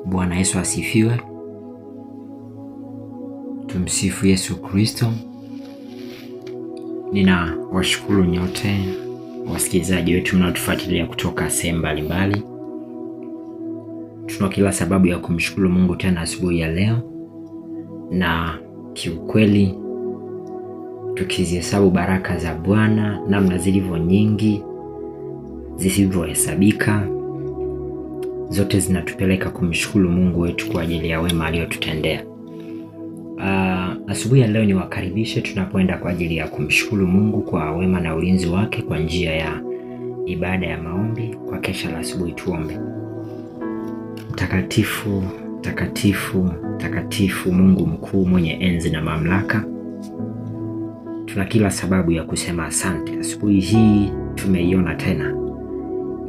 Bwana Yesu asifiwe. Tumsifu Yesu Kristo. Nina washukuru nyote wasikilizaji wetu mnaotufuatilia kutoka sehemu mbalimbali. Tuna kila sababu ya kumshukuru Mungu tena asubuhi ya leo, na kiukweli tukizihesabu baraka za Bwana namna zilivyo nyingi zisivyohesabika, zote zinatupeleka kumshukuru Mungu wetu kwa ajili ya wema aliyotutendea. Asubuhi ya leo niwakaribishe tunapoenda kwa ajili ya kumshukuru Mungu kwa wema na ulinzi wake kwa njia ya ibada ya maombi. Kwa kesha la asubuhi tuombe. Mtakatifu, mtakatifu, mtakatifu, Mungu mkuu mwenye enzi na mamlaka, tuna kila sababu ya kusema asante. Asubuhi hii tumeiona tena.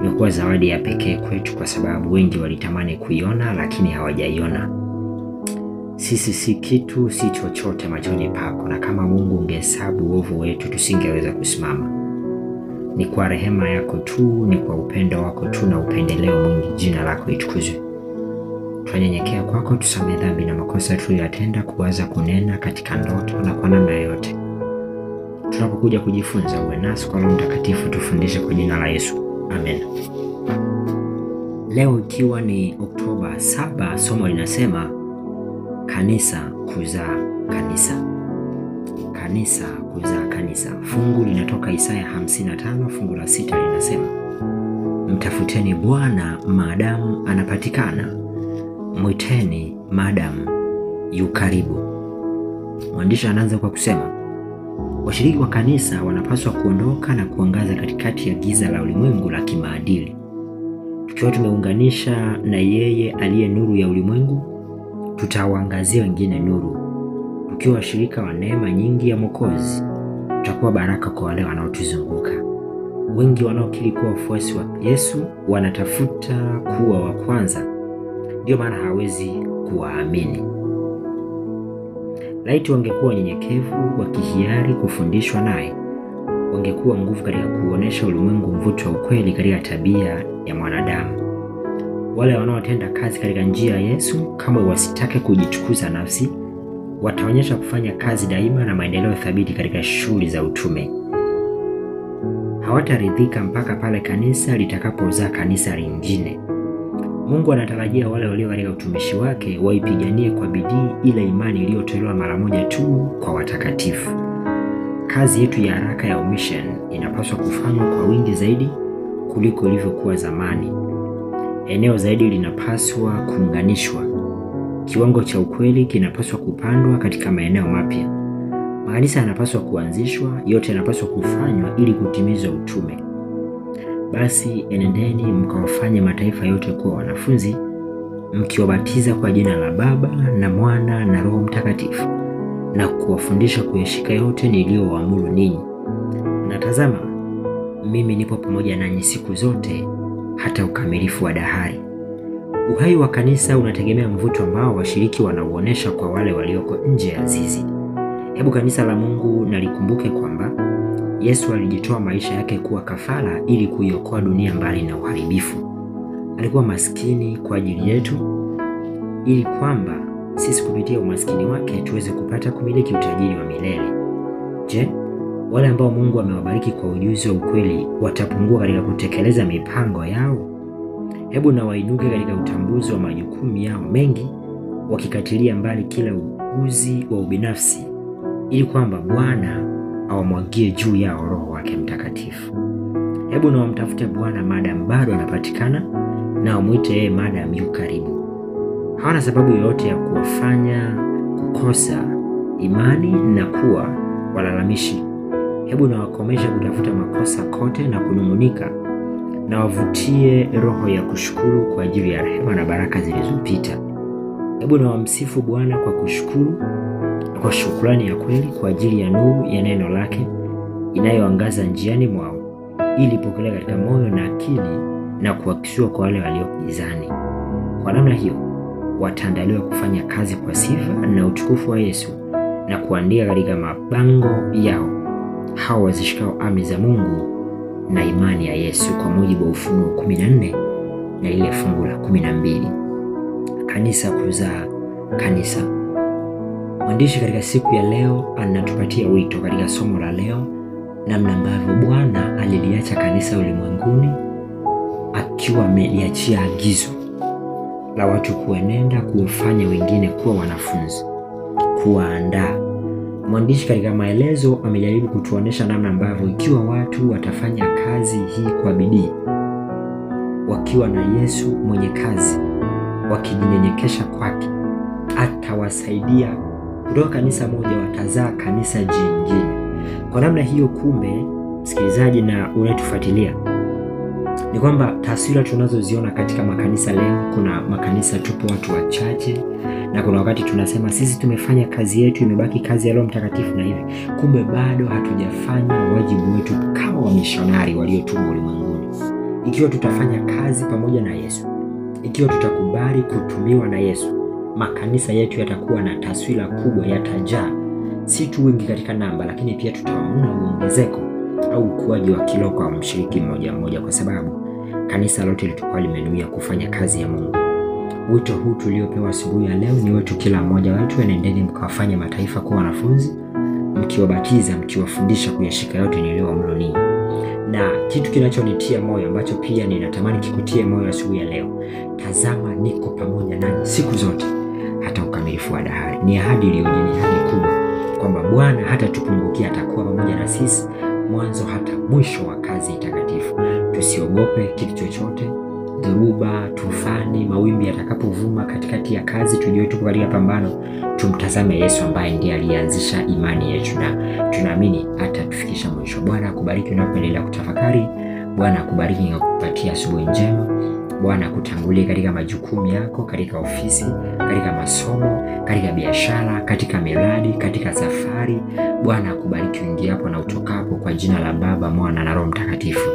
Imekuwa zawadi ya pekee kwetu kwa sababu wengi walitamani kuiona lakini hawajaiona. Sisi si kitu, si chochote machoni pako, na kama Mungu ungehesabu uovu wetu tusingeweza kusimama. Ni kwa rehema yako tu, ni kwa upendo wako tu na upendeleo mwingi, jina lako litukuzwe. Tunanyenyekea kwako, tusamehe dhambi na makosa tuliyotenda, kuwaza, kunena, katika ndoto na kwa namna yote. Tunapokuja kujifunza, uwe nasi kwa Roho Mtakatifu, tufundishe kwa jina la Yesu. Amen. Leo ikiwa ni Oktoba 7, somo linasema kanisa kuzaa kanisa. Kanisa kuzaa kanisa. Fungu linatoka Isaya 55 fungu la 6 linasema, mtafuteni Bwana maadamu anapatikana, mwiteni maadamu yu karibu. Mwandishi anaanza kwa kusema, washiriki wa kanisa wanapaswa kuondoka na kuangaza katikati ya giza la ulimwengu la kimaadili. Tukiwa tumeunganisha na yeye aliye nuru ya ulimwengu, tutawaangazia wengine nuru. Tukiwa washirika wa neema nyingi ya Mwokozi, tutakuwa baraka kwa wale wanaotuzunguka. Wengi wanaokiri kuwa wafuasi wa Yesu wanatafuta kuwa wa kwanza, ndio maana hawezi kuwaamini. Laiti wangekuwa wanyenyekevu, wakihiari kufundishwa naye, wangekuwa nguvu katika kuonesha ulimwengu mvuto wa ukweli katika tabia ya mwanadamu. Wale wanaotenda kazi katika njia ya Yesu, kama wasitake kujitukuza nafsi, wataonyesha kufanya kazi daima na maendeleo thabiti katika shughuli za utume. Hawataridhika mpaka pale kanisa litakapozaa kanisa lingine. Mungu anatarajia wale walio katika utumishi wake waipiganie kwa bidii ile imani iliyotolewa mara moja tu kwa watakatifu. Kazi yetu ya haraka ya mission inapaswa kufanywa kwa wingi zaidi kuliko ilivyokuwa zamani. Eneo zaidi linapaswa kuunganishwa. Kiwango cha ukweli kinapaswa kupandwa katika maeneo mapya. Makanisa yanapaswa kuanzishwa, yote yanapaswa kufanywa ili kutimiza utume. Basi enendeni mkawafanye mataifa yote kuwa wanafunzi, mkiwabatiza kwa jina la Baba na Mwana na Roho Mtakatifu, na kuwafundisha kuyashika yote niliyowaamuru ninyi. Na tazama, mimi nipo pamoja nanyi siku zote hata ukamilifu wa dahari. Uhai wa kanisa unategemea mvuto ambao washiriki wanauonesha kwa wale walioko nje ya zizi. Hebu kanisa la Mungu nalikumbuke kwamba Yesu alijitoa maisha yake kuwa kafara ili kuiokoa dunia mbali na uharibifu. Alikuwa maskini kwa ajili yetu ili kwamba sisi kupitia umaskini wake tuweze kupata kumiliki utajiri wa milele. Je, wale ambao Mungu amewabariki kwa ujuzi wa ukweli watapungua katika kutekeleza mipango yao? Hebu na wainuke katika utambuzi wa majukumu yao mengi, wakikatilia mbali kila uguzi wa ubinafsi, ili kwamba Bwana awamwagie juu yao Roho wake Mtakatifu. Hebu na wamtafute Bwana maadamu bado anapatikana, na wamwite yeye maadamu yu karibu. Hawana sababu yoyote ya kuwafanya kukosa imani na kuwa walalamishi. Hebu na wakomeshe kutafuta makosa kote na kunung'unika, na wavutie roho ya kushukuru kwa ajili ya rehema na baraka zilizopita. Hebu na wamsifu Bwana kwa kushukuru, kwa shukrani ya kweli kwa ajili ya nuru ya neno lake inayoangaza njiani mwao, ili ipokelewe katika moyo na akili na kuakisiwa kwa wale walio gizani. Kwa namna hiyo wataandaliwa kufanya kazi kwa sifa na utukufu wa Yesu, na kuandika katika mabango yao hao wazishikao amri za Mungu na imani ya Yesu, kwa mujibu wa Ufunuo 14 na ile fungu la 12. kanisa kuzaa kanisa. Mwandishi katika siku ya leo anatupatia wito katika somo la leo, namna ambavyo Bwana aliliacha kanisa ulimwenguni akiwa ameliachia agizo la watu kuenenda kuwafanya wengine kuwa wanafunzi, kuwaandaa. Mwandishi katika maelezo amejaribu kutuonesha namna ambavyo ikiwa watu watafanya kazi hii kwa bidii, wakiwa na Yesu mwenye kazi, wakijinyenyekesha kwake, atawasaidia kutoka kanisa moja watazaa kanisa jingine. Kwa namna hiyo, kumbe msikilizaji na unayetufuatilia, ni kwamba taswira tunazoziona katika makanisa leo, kuna makanisa tupo watu wachache, na kuna wakati tunasema sisi tumefanya kazi yetu, imebaki kazi ya Roho Mtakatifu na hivi. Kumbe bado hatujafanya wajibu wetu kama wamishonari waliotumwa ulimwenguni. Ikiwa tutafanya kazi pamoja na Yesu, ikiwa tutakubali kutumiwa na Yesu, makanisa yetu yatakuwa na taswira kubwa, yatajaa, si tu wingi katika namba, lakini pia tutaona uongezeko au ukuaji wa kiroho kwa mshiriki mmoja mmoja, kwa sababu kanisa lote litakuwa limenuia kufanya kazi ya Mungu. Wito huu tuliopewa asubuhi ya leo ni wetu kila mmoja wetu. Nendeni mkawafanye mataifa kuwa wanafunzi, mkiwabatiza, mkiwafundisha kuyashika yote niliyowaamuru ninyi. Na kitu kinachonitia moyo ambacho pia ninatamani kikutie moyo asubuhi ya leo, tazama niko pamoja nanyi siku zote hata ukamilifu wa dahari. Ni ahadi iliyoje, ni ahadi kubwa kwamba Bwana hata tupungukia, atakuwa pamoja na sisi mwanzo hata mwisho wa kazi takatifu. Tusiogope kitu chochote, dhoruba, tufani, mawimbi yatakapovuma katikati ya kazi, tujue tuko katika pambano. Tumtazame Yesu ambaye ndiye alianzisha imani yetu, na tunaamini hata tufikisha mwisho. Bwana akubariki unapoendelea kutafakari. Bwana akubariki na kukupatia asubuhi njema. Bwana akutangulie katika majukumu yako, katika ofisi, katika masomo, katika biashara, katika miradi, katika safari. Bwana akubariki uingiapo na utokapo, kwa jina la Baba, Mwana na Roho Mtakatifu.